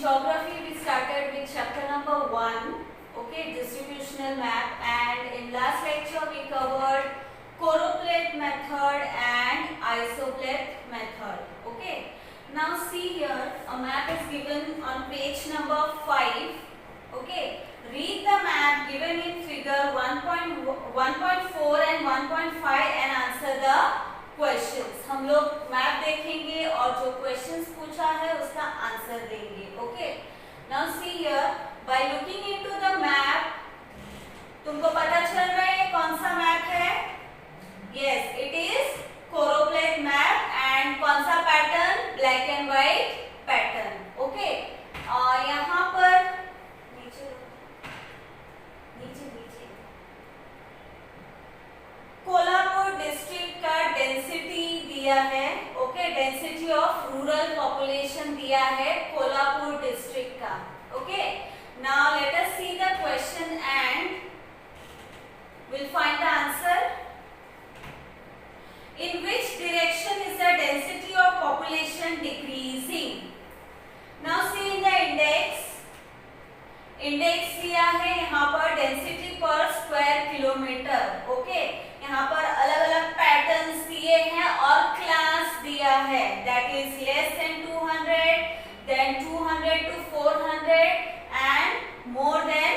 geography we started with chapter number 1, okay, distributional map, and in last lecture we covered choropleth method and isopleth method. Okay, now see here a map is given on page number 5. Okay, read the map given in figure 1.4 and 1.5 and answer the questions. हम लोग map देखेंगे और जो questions पूछा है उसका answer देंगे. Okay, now see here, by looking into the map तुमको पता चल रहा है कौन सा मैप है? Yes, it is choropleth map. And कौन सा pattern? Black and white pattern. Okay, और यहाँ पर नीचे कोल्हापुर डिस्ट्रिक्ट का डेंसिटी दिया है. Okay, density of rural population दिया है कोल्हापुर डिस्ट्रिक्ट का. Okay, now let us see the question and will find the answer. In which direction is the density of population decreasing? Now see in the index. Index दिया है यहाँ पर density पर square kilometre. Okay, यहाँ पर अलग अलग patterns दिए हैं और क्लास दिया है, that is less than 200, then 200 to 400 and more than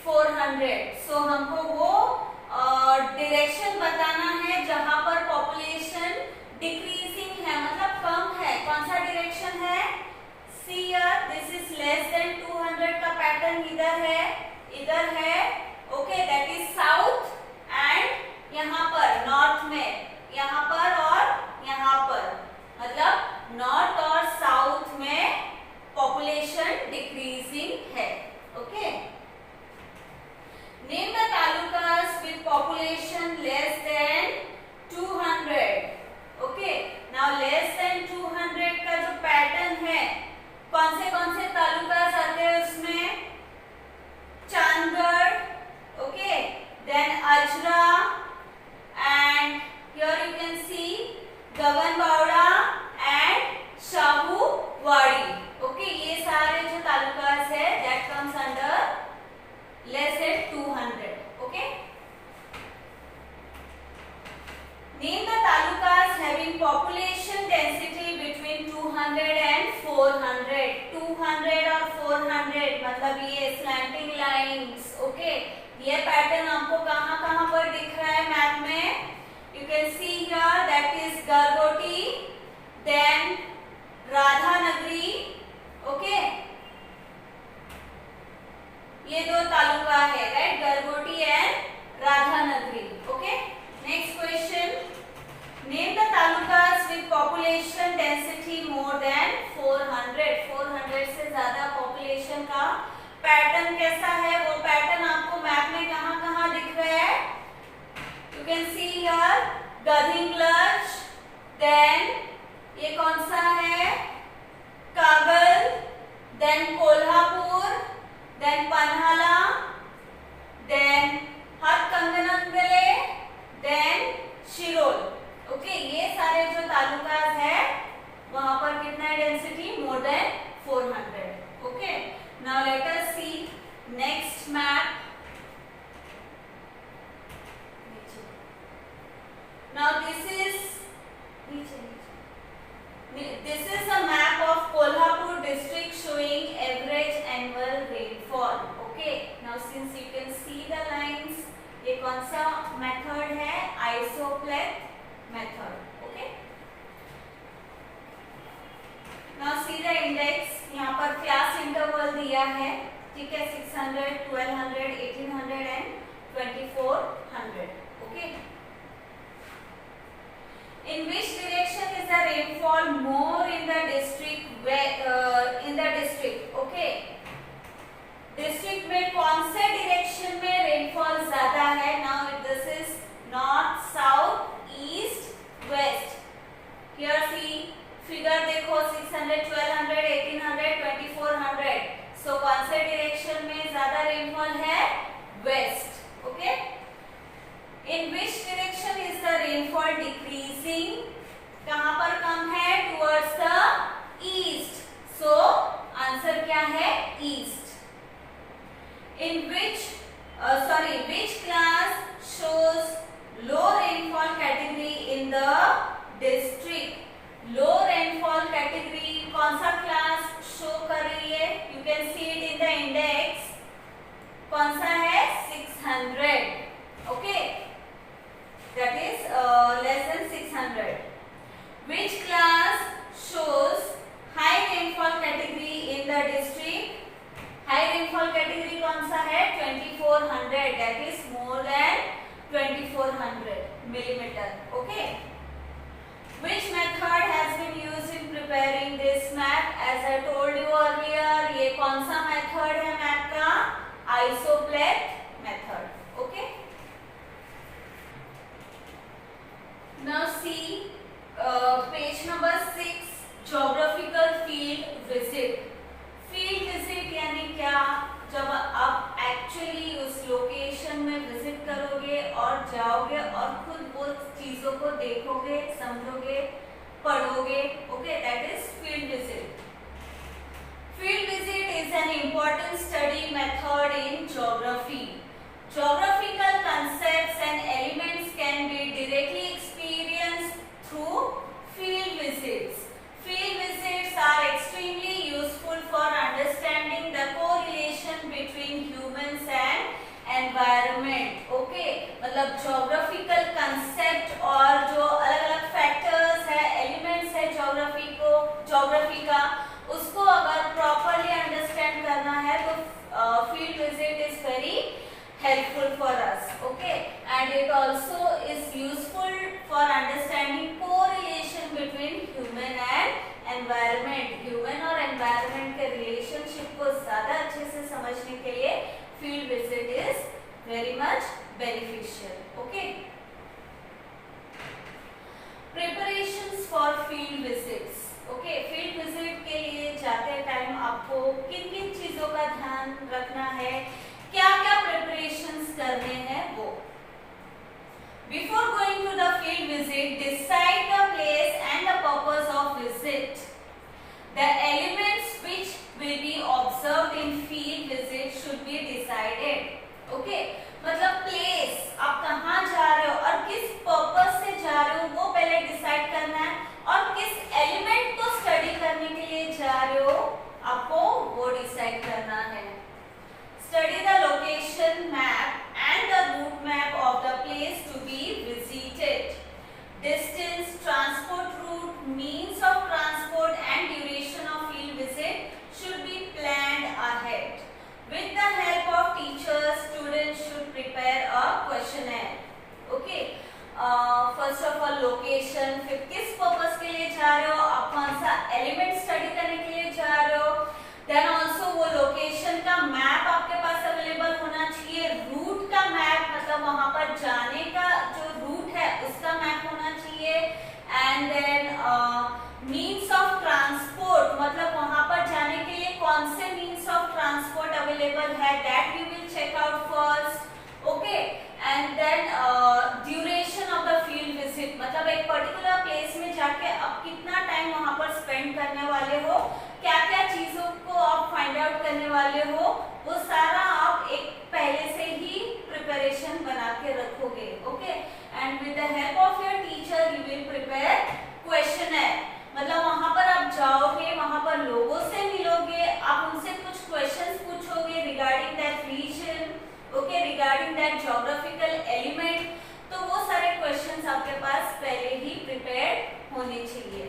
400. So हमको वो डायरेक्शन बताना है जहां पर पॉपुलेशन डिक्रीजिंग है, मतलब कम है. कौन सा डायरेक्शन है? See here, this is less than 200 का पैटर्न इधर है, इधर है. Okay, that is south. And यहाँ पर नॉर्थ में, यहाँ पर और यहाँ पर, मतलब नॉर्थ और साउथ में पॉपुलेशन डिक्रीजिंग है. Okay, name the talukas with population less than 200. Okay, now less than 200 का जो पैटर्न है, कौन से तालुकास आते हैं उसमें? Chandgad. Okay, then Ajara, and here you can see Gaganbawada and Shahuwadi. okay, ये सारे जो तालुकास है that comes under less than 200. okay, name the talukas having population density between 200 and 400. 200 और 400 मतलब ये slanting lines. okay, ये पैटर्न आपको कहाँ कहाँ पर दिख रहा है मैप में? You can see here, that is Gargoti, then Radhanagari. Okay, ये दो तालुका है, right, Gargoti and Radhanagari. Okay, next question, name the talukas with population density more than 400. 400 से ज्यादा पॉपुलेशन का पैटर्न कैसा है? वो पैटर्न आपको मैप में कहाँ कहाँ दिख रहा है? You can see here Gadhinglaj, then ये कौन सा है? Kagal, then Kolhapur, then Panhala, then Hatkanangale, then Shirol. Okay, ये सारे जो तालुकास है वहां पर कितना density? More than 400. Okay, now let us see next map. Now this is a map of Kolhapur district showing average annual rainfall. Okay, now since you can see the lines, ये कौन सा मेथड है? isopleth method. okay, now see the index. यहाँ पर class interval दिया है, ठीक है, 600, 1200, 1800 and 2400. Okay, in which direction is the rainfall more in the district? Okay, district में कौन से डायरेक्शन में रेनफॉल ज्यादा है? Now this is north, south, east, west. Here see figure देखो, 600, 1200, 1800, 2400. सो कौन से डायरेक्शन में ज्यादा रेनफॉल है? West. Okay, in which direction is the rainfall decreasing? कहां पर कम है? Towards the east. So answer क्या है? This map as I told you earlier, ये कौन सा मेथड है मैप का? Isopleth method. Okay, now see page number 6, geographical field visit. Field visit यानी क्या? जब आप एक्चुअली उस लोकेशन में विजिट करोगे और जाओगे और खुद वो चीजों को देखोगे, समझोगे, पढ़ोगे। Okay, that is field visit. Field visit is an important study method in geography. Geographical concepts and elements can be directly experienced through field visits. Field visits are extremely useful for understanding the correlation between humans and environment. Okay, मतलब geographical concept और जो अलग-अलग factors है, elements है geography का, उसको अगर properly understand करना है तो field visit is very helpful for us. Okay, and it also is useful for understanding correlation between human and environment. Human और environment के relationship को ज़्यादा अच्छे से समझने के लिए field visit is very much beneficial. Okay, preparations for field visits. Okay, field visit के लिए जाते टाइम आपको किन-किन चीजों का ध्यान रखना है, क्या-क्या preparations करने हैं वो। Before going to the field visit, decide the place and the purpose of visit. The elements which will be observed in field visit should be decided. Okay, मतलब place, आप कहाँ जा रहे हो और किस purpose से जा रहे हो वो पहले decide करना है, और किस element को study करने के लिए जा रहे हो आपको वो decide करना है। Study the location map and the route map of the place to be visited. Distance, transport route, means of transport and duration of field visit should be planned ahead. With the help of teachers, students should prepare a questionnaire. Okay. First of all location, फिर किस purpose के लिए जा रहे हो, आप कौन सा एलिमेंट स्टडी करने के लिए जा रहे हो। देन ऑल्सो वो लोकेशन का मैप आपके पास अवेलेबल होना चाहिए। रूट का मैप मतलब वहां पर जाने का जो रूट है उसका मैप होना चाहिए। And then means of transport मतलब वहां पर जाने के लिए कौन से मीन्स ऑफ ट्रांसपोर्ट अवेलेबल है, that we will check out first. Okay, and then duration of the field visit मतलब एक पर्टिकुलर प्लेस में जाके आप कितना टाइम वहां पर स्पेंड करने वाले हो, क्या क्या चीजों को आप फाइंड आउट करने वाले हो, वो सारा आप एक पहले से ही प्रिपरेशन बना के रखोगे। Okay, and with the help of your teacher you will prepare questionnaire मतलब वहां पर आप जाओगे, वहां पर लोगों से मिलोगे, आप उनसे कुछ क्वेश्चंस पूछोगे regarding that region, okay, regarding that geographical element. तो वो सारे क्वेश्चंस आपके पास पहले ही प्रिपेयर्ड होने चाहिए।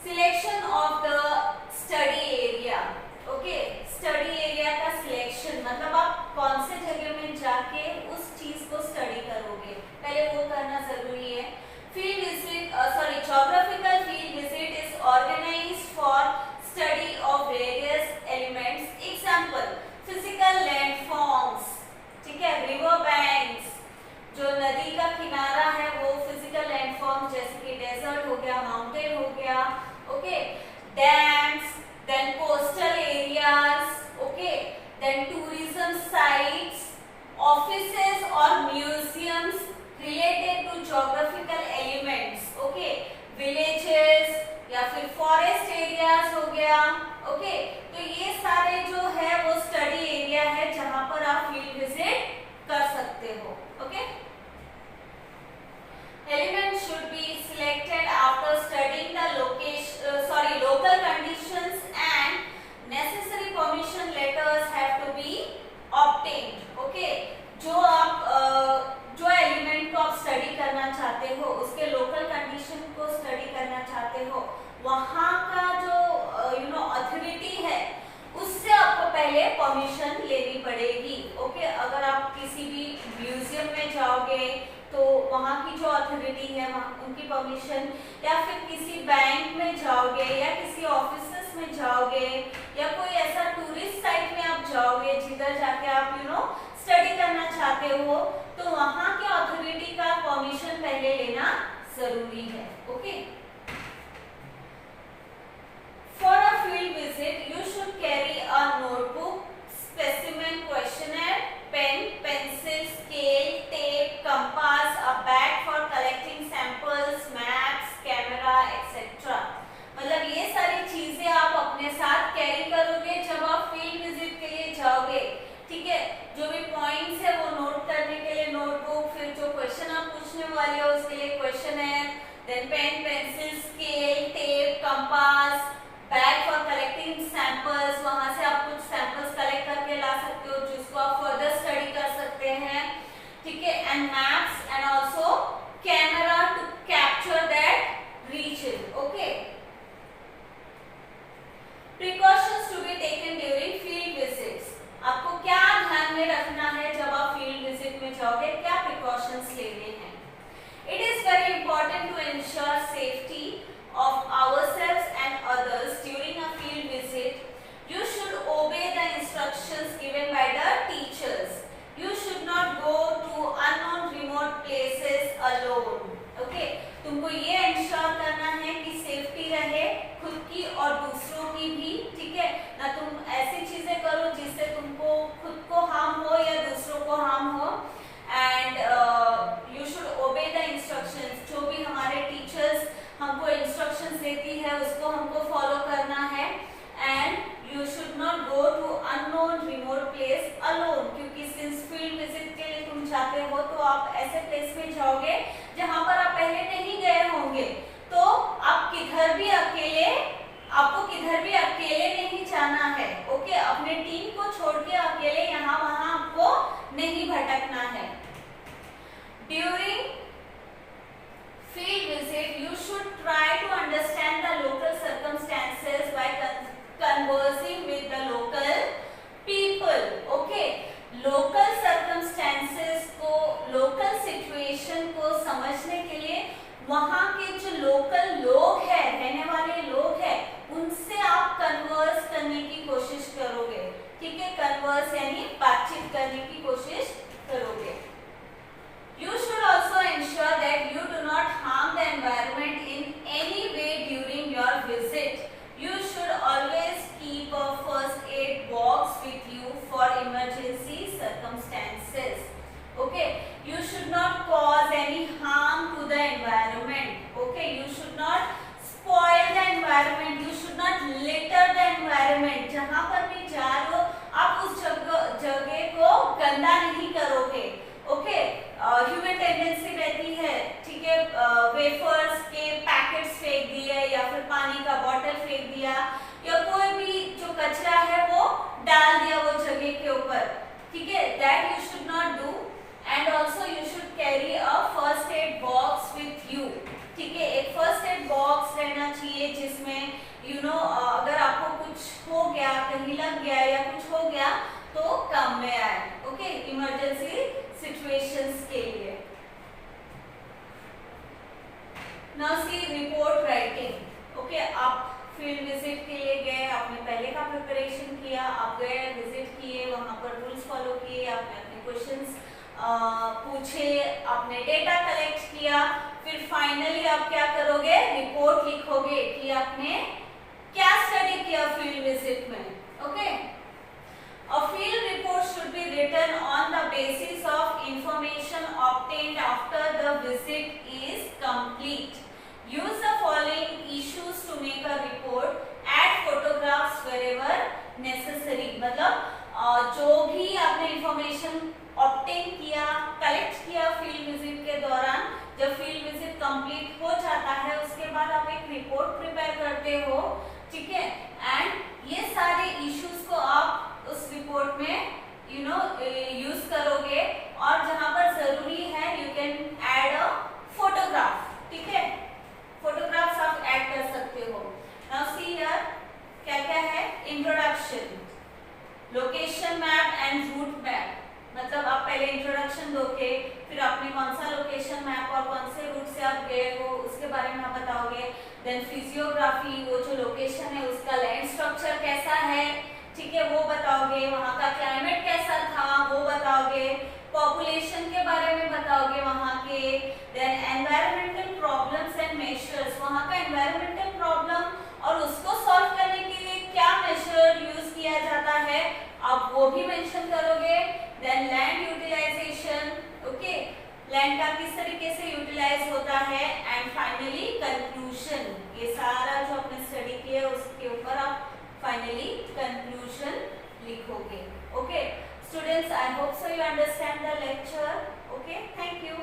Selection of the study area. Okay, study area का सिलेक्शन मतलब आप कौन से जगह में जाके उस चीज को स्टडी करोगे, पहले वो करना जरूरी है। Field visit geographical field visit is organized for study of various elements. Example physical landforms, ठीक है, रिवर बैंक्स, जो नदी का किनारा है वो फिजिकल लैंडफॉर्म जैसे कि डेजर्ट हो गया, माउंटेन हो गया। Okay, dams, then coastal areas, okay, then tourism sites, offices और museums related to geographical elements. Okay, villages या फिर फॉरेस्ट एरियाज हो गया। ओके, तो ये सारे जो है वो स्टडी एरिया है जहां पर आप फील्ड विजिट कर सकते हो। Okay, element should be selected after studying the local conditions and necessary permission letters have to be obtained। Okay, जो एलिमेंट को आप स्टडी करना चाहते हो, उसके लोकल कंडीशन को स्टडी करना चाहते हो, वहां का जो अथॉरिटी है लोकेशन, या फिर किसी बैंक में जाओगे या किसी ऑफिस में जाओगे या कोई ऐसा टूरिस्ट साइट में आप जाओगे जिधर जाके आप स्टडी करना चाहते हो, तो वहां के अथॉरिटी का परमिशन पहले लेना जरूरी है। Okay, for a field visit you should carry a notebook, specimen questionnaire, pen, pencil, scale, tape, compass, a bag for collecting samples, maps, camera, etc. मतलब ये सारी चीजें आप अपने साथ कैरी करोगे जब आप फील्ड विजिट के लिए जाओगे। ठीक है, जो भी पॉइंट्स है वो नोट करने के लिए नोटबुक, फिर जो क्वेश्चन आप पूछने वाले हो उसके लिए questionnaire, then pen, pencil, scale, tape, compass, bag for collecting samples, वहां से आप कुछ सैंपल्स कलेक्ट करके ला सकते हो जिसको आप फर्दर स्टडी कर सकते हैं। ठीक है, and maps and also camera to capture that region. Okay, precautions to be taken during field visits, आपको क्या ध्यान में रखना है जब आप फील्ड विजिट में जाओगे, क्या प्रिकॉशंस लेने हैं। It is very important to ensure safety of ourselves and others during a field visit. You should obey the instructions given by the teachers. You should not go to unknown remote places alone. Okay, तुमको ये ensure करना है कि safety रहे खुद की और दूसरों की भी। ठीक है ना, तुम ऐसी चीजें करो जिससे तुमको खुद को हार्म हो या दूसरों को हार्म हो। And you should obey the instructions, जो भी हमारे टीचर्स हमको इंस्ट्रक्शंस देती है उसको हमको फॉलो करना है। And you should not go to unknown remote place alone, क्योंकि सिंस फील्ड विजिट के लिए तुम जाते हो तो आप ऐसे प्लेस में जाओगे जहां पर आप पहले नहीं गए होंगे, तो आप किधर भी अकेले, आपको किधर भी अकेले नहीं जाना है। ओके, अपने टीम को छोड़ के अकेले यहाँ वहां आपको नहीं भटकना है। During field visit you should try to understand the local circumstances by conversing with the local people. Okay, local circumstances को, local situation को समझने के लिए वहाँ के जो लोकल लोग हैं, रहने वाले लोग हैं, उनसे आप कन्वर्स करने की कोशिश करोगे। ठीक है, कन्वर्स यानी बातचीत करने की कोशिश करोगे। You should also ensure that you do not harm the environment in any way during your visit. You should always keep a first aid box with you for emergency circumstances. Okay, you should not cause any harm to the environment. Okay, you should not spoil the environment. You should not litter the environment. जहाँ पर भी जा रहे हो आप उस जगह को गंदा नहीं करोगे। ओके, ह्यूमन टेंडेंसी रहती है, ठीक है, वेफर्स के पैकेट्स फेंक दिए या फिर पानी का बॉटल फेंक दिया या कोई भी जो कचरा है वो डाल दिया वो जगह के ऊपर। ठीक है, that you should not do. And also you should carry a first aid box with you. ठीक है, एक फर्स्ट एड बॉक्स रहना चाहिए जिसमें अगर आपको कुछ हो गया, कहीं लग गया या कुछ हो गया तो काम में आए। ओके, इमरजेंसी सिचुएशंस के लिए। Now see report writing. Okay, आप फील्ड विजिट के लिए गए, आपने पहले का प्रिपरेशन किया, आप गए, विजिट किए, वहां पर रूल्स फॉलो किए, आपने अपने क्वेश्चंस पूछे, आपने डेटा कलेक्ट किया, फिर फाइनली आप क्या करोगे, रिपोर्ट लिखोगे कि आपने क्या स्टडी किया फील्ड विजिट में। Okay, a field report should be written on the basis of information obtained after the visit is complete. Use the following issues to make a report. Add photographs wherever necessary. मतलब जो भी आपने information obtain किया, collect किया field visit के दौरान, जब field visit complete हो जाता है उसके बाद आप एक रिपोर्ट प्रिपेयर करते हो। ठीक है, एंड ये सारे इश्यूज को आप उस रिपोर्ट में यूज करोगे और जहां पर जरूरी है you can add a photograph. ठीक है, फोटोग्राफ्स आप ऐड कर सकते हो। नाउ सी हियर क्या क्या है, introduction, location map and route map. मतलब आप पहले इंट्रोडक्शन दोगे, फिर आपने कौन सा लोकेशन मैप और कौन से रूट से आप गए हो उसके बारे में आप देन फिजियोग्राफी, वो जो लोकेशन है उसका लैंड स्ट्रक्चर कैसा है, ठीक है, वो बताओगे, वहाँ का क्लाइमेट कैसा था वो बताओगे, पॉपुलेशन के बारे में बताओगे वहाँ के, then environmental problems and measures, वहाँ का एनवायरमेंटल प्रॉब्लम और उसको सॉल्व करने के लिए क्या मेजर यूज किया जाता है आप वो भी मेंशन करोगे, then land utilization, okay, land का किस तरीके से यूटिलाइज होता है, एंड फाइनली कंक्लूजन, ये सारा जो आपने स्टडी किया है उसके ऊपर आप फाइनली कंक्लूजन लिखोगे, okay students, I hope so you understand the lecture, okay, thank you.